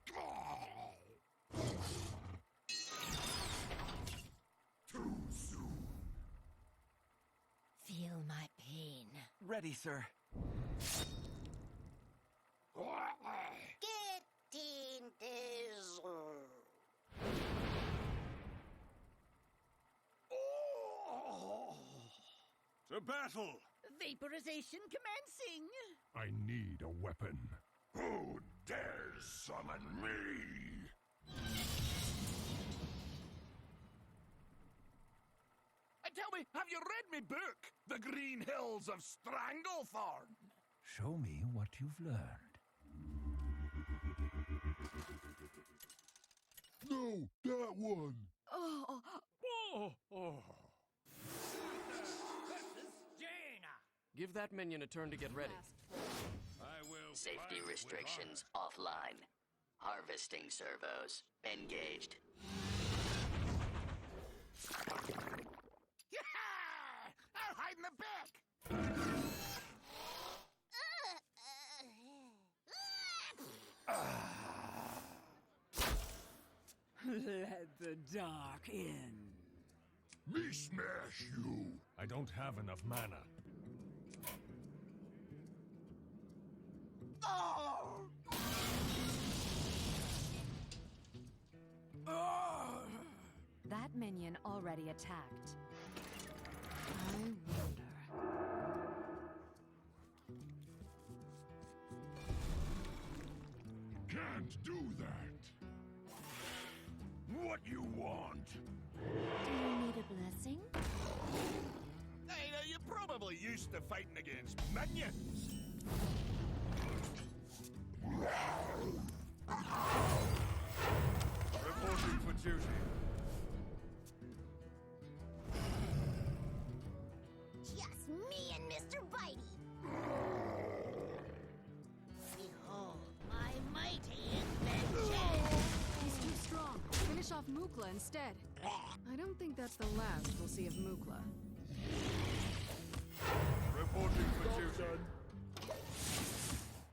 time! Too soon. Feel my pain. Ready, sir. Get in this. To battle! Vaporization commencing! I need a weapon. Who dares summon me? Tell me, have you read me book, The Green Hills of Stranglethorn? Show me what you've learned. No, that one. Give that minion a turn to get ready. I will. Safety restrictions offline. Harvesting servos engaged. Yeah! I'll hide in the back. Let the dark in. Me smash you. I don't have enough mana. Oh! That minion already attacked. I wonder. Can't do that. What you want? Do you need a blessing? Hey, now you're probably used to fighting against minions. Reporting for duty. Just me and Mr. Bitey. Behold my mighty invention. He's too strong. Finish off Mukla instead. I don't think that's the last we'll see of Mukla. Reporting for duty.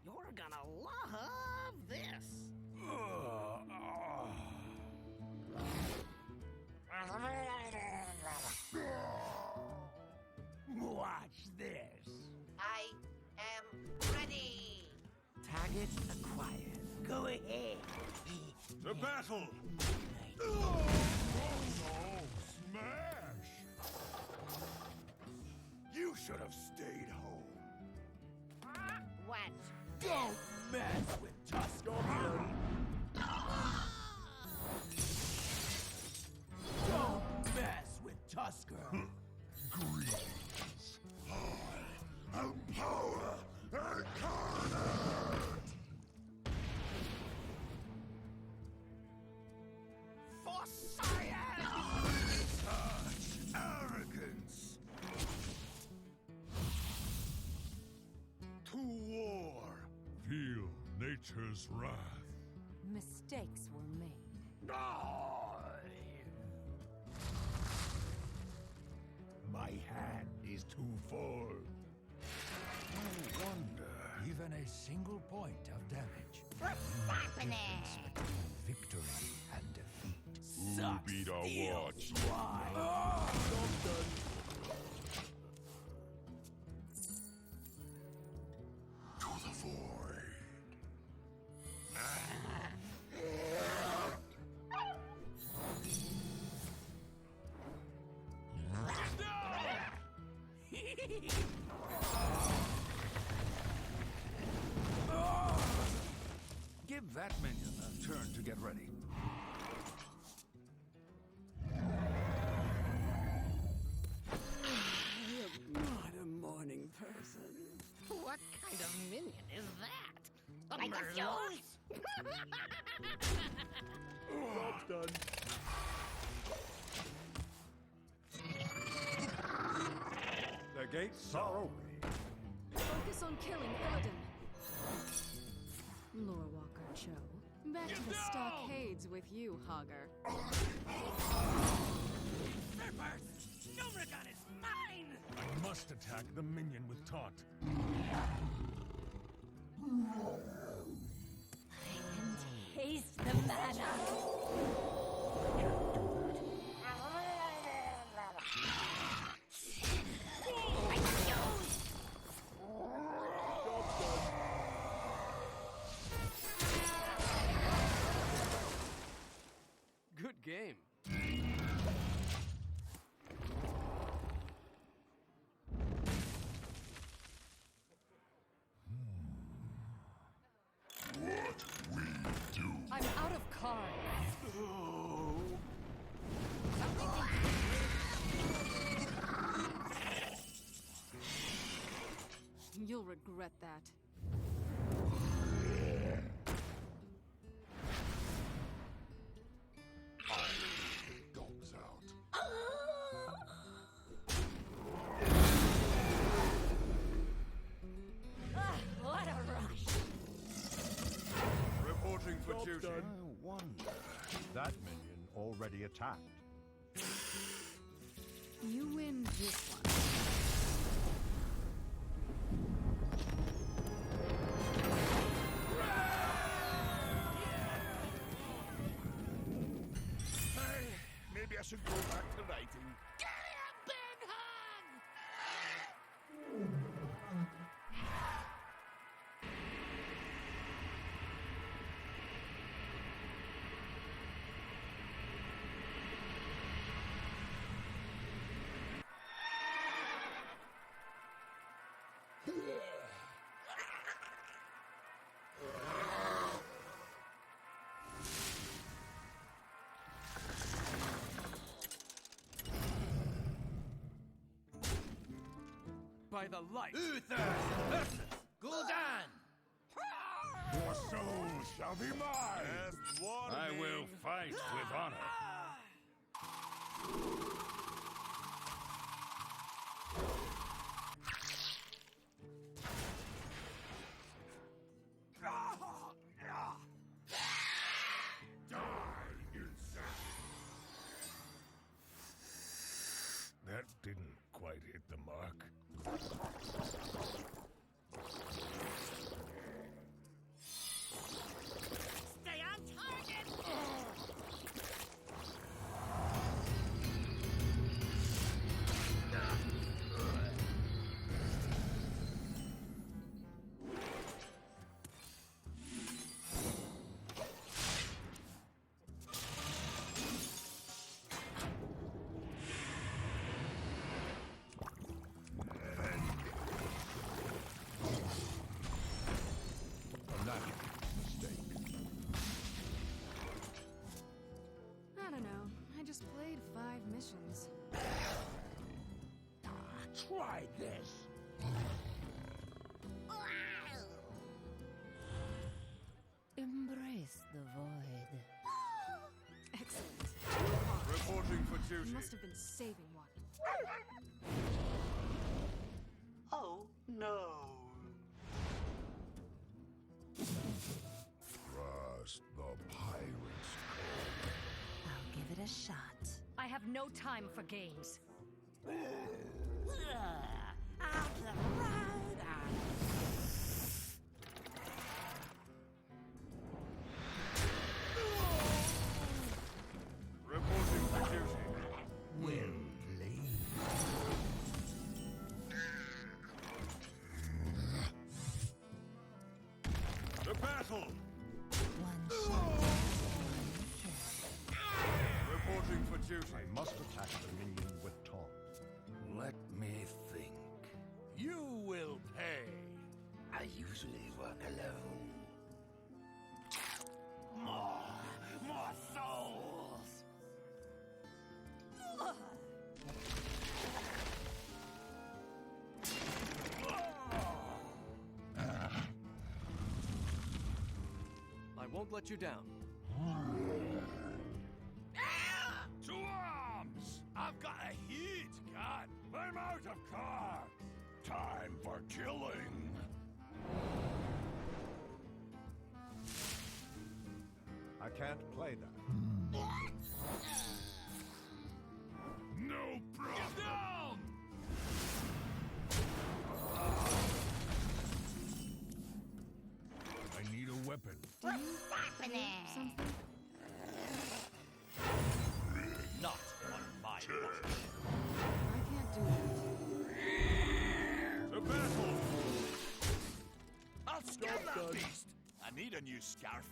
You're gonna love this. Watch this. I am ready. Target acquired. Go ahead. To battle! Oh, smash! You should have stayed home. What? Don't mess with Tusker. Don't mess with Tusker. Greetings. I am power incarnate! For science! Such arrogance! To war! Feel nature's wrath. Mistakes were made. My hand is too full. No wonder. Even a single point of damage. What's happening? Between victory and defeat. Sucks beat our watch? To the void. Give that minion a turn to get ready. Not a morning person. What kind of minion is that? Like a fuse? Job's done. The gates are open. Focus on killing Illidan. Lorewalker Cho. Back to the stockades with you, Hogger. Nobragon is mine! I must attack the minion with taunt. I can regret that. Dogs out. What a rush! Reporting for duty. I wonder. That minion already attacked. You win this one. Maybe I should go back to writing. By the light! Gul'dan! Your soul shall be mine! Just warning. I will fight with honor. That didn't quite hit the mark. Stay on target! A natural mistake. I don't know. I just played 5 missions. Try this! Embrace the void. Excellent. Reporting for You duty. must have been saving one. Oh, no. Trust the pirate's I'll give it a shot. I have no time for games. Reporting for duty. well played. The battle! Reporting for duty. I must attack the minion with taunt. Let me think. You will pay. I usually work alone. More souls! I won't let you down. To arms! I've got a heat gun. I'm out of cards. Time for killing. I can't play that. No problem. Get down! I need a weapon. What's happening? Something? Not on my watch. I can't do that. To battle! I'll skin that beast! I need a new scarf.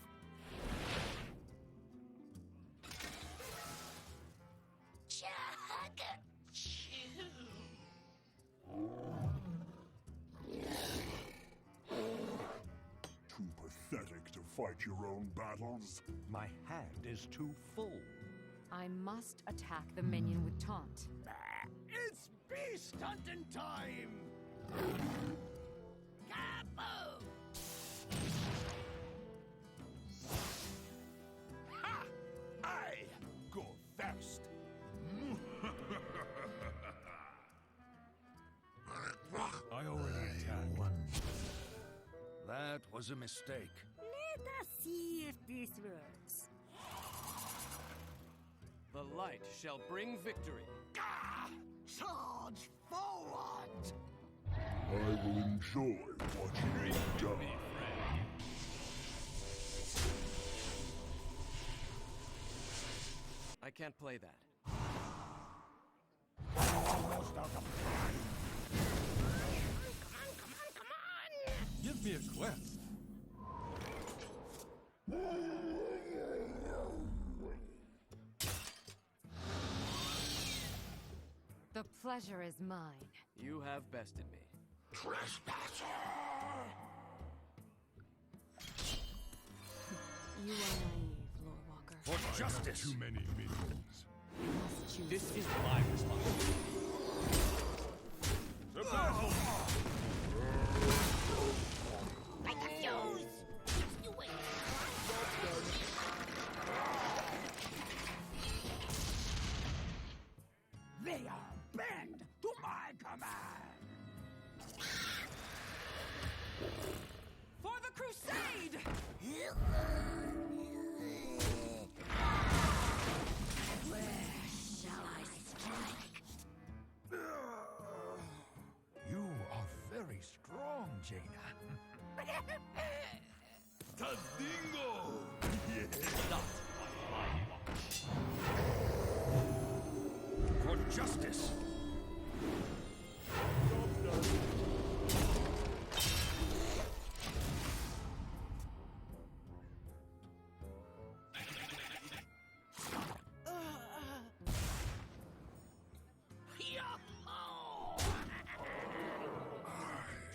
Too pathetic to fight your own battles. My hand is too full. I must attack the minion with taunt. It's beast hunting time! Ha! I go first. I already attacked. That was a mistake. Let us see if this works. The light shall bring victory. Charge forward! I will enjoy watching you die. I can't play that. Almost out of time. Come on! Give me a quest. The pleasure is mine. You have bested me. Trespasser! You are naive, Lord Walker. For justice! Too many minions. You must choose. This is my responsibility. The battle! Like a fuse! Just you wait. They are bend to my command! For the crusade! Where shall I strike? You are very strong, Jaina. Tadingo! Not on my watch. For justice!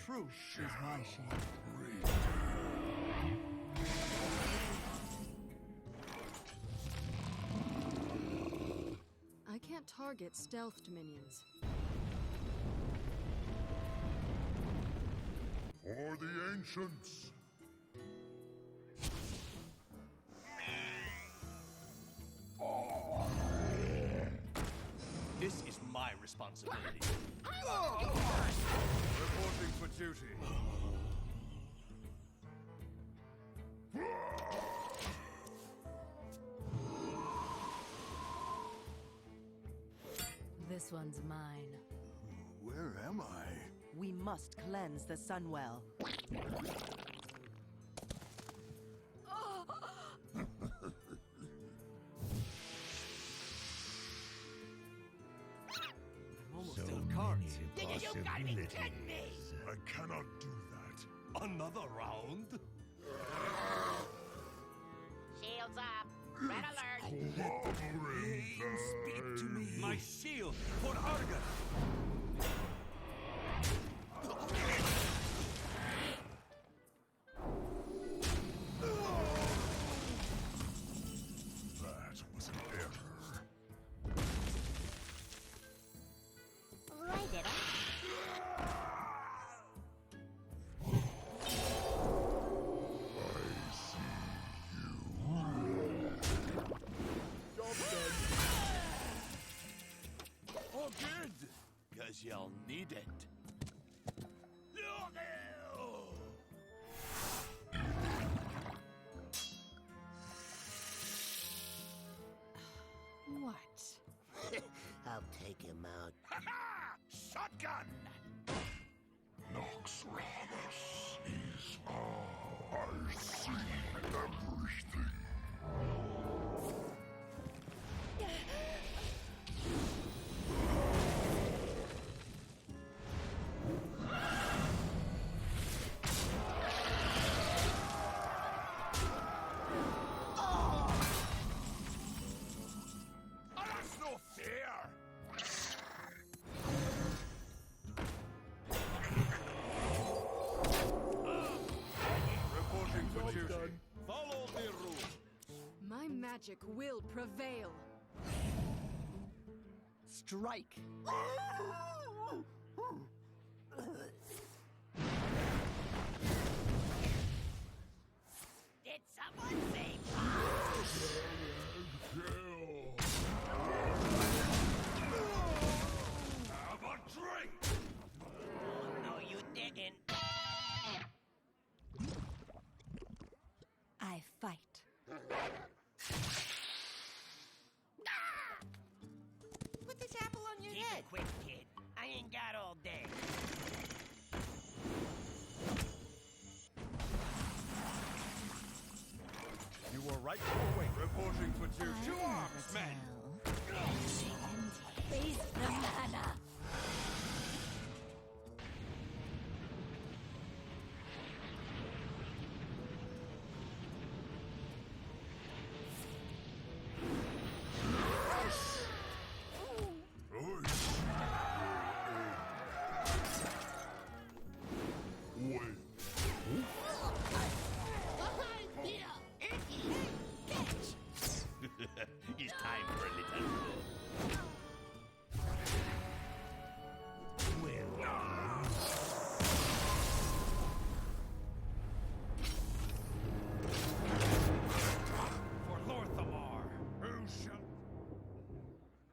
Truth is my shield. I can't target stealthed minions. For the ancients. This is my responsibility. Reporting for duty. This one's mine. Where am I? We must cleanse the Sunwell. I'm almost out of cards. You gotta be kidding me! I cannot do that. Another round? Shields up! Red alert! Clobbering Speak to me. time. My shield for Argon. That was an error. Right it Oh, good. Cause you'll need it. What? I'll take him out. Shotgun! Nox Ramus is all. I see everything. Oh, that's no fair! Reporting for duty. Follow the rules. My magic will prevail. Strike! Someone save Have a drink! No, you didn't. I fight. Put this apple on your head. Keep it quick, kid. I ain't got all day. You were right to wait. Reporting for duty. To arms, men! Face the mana.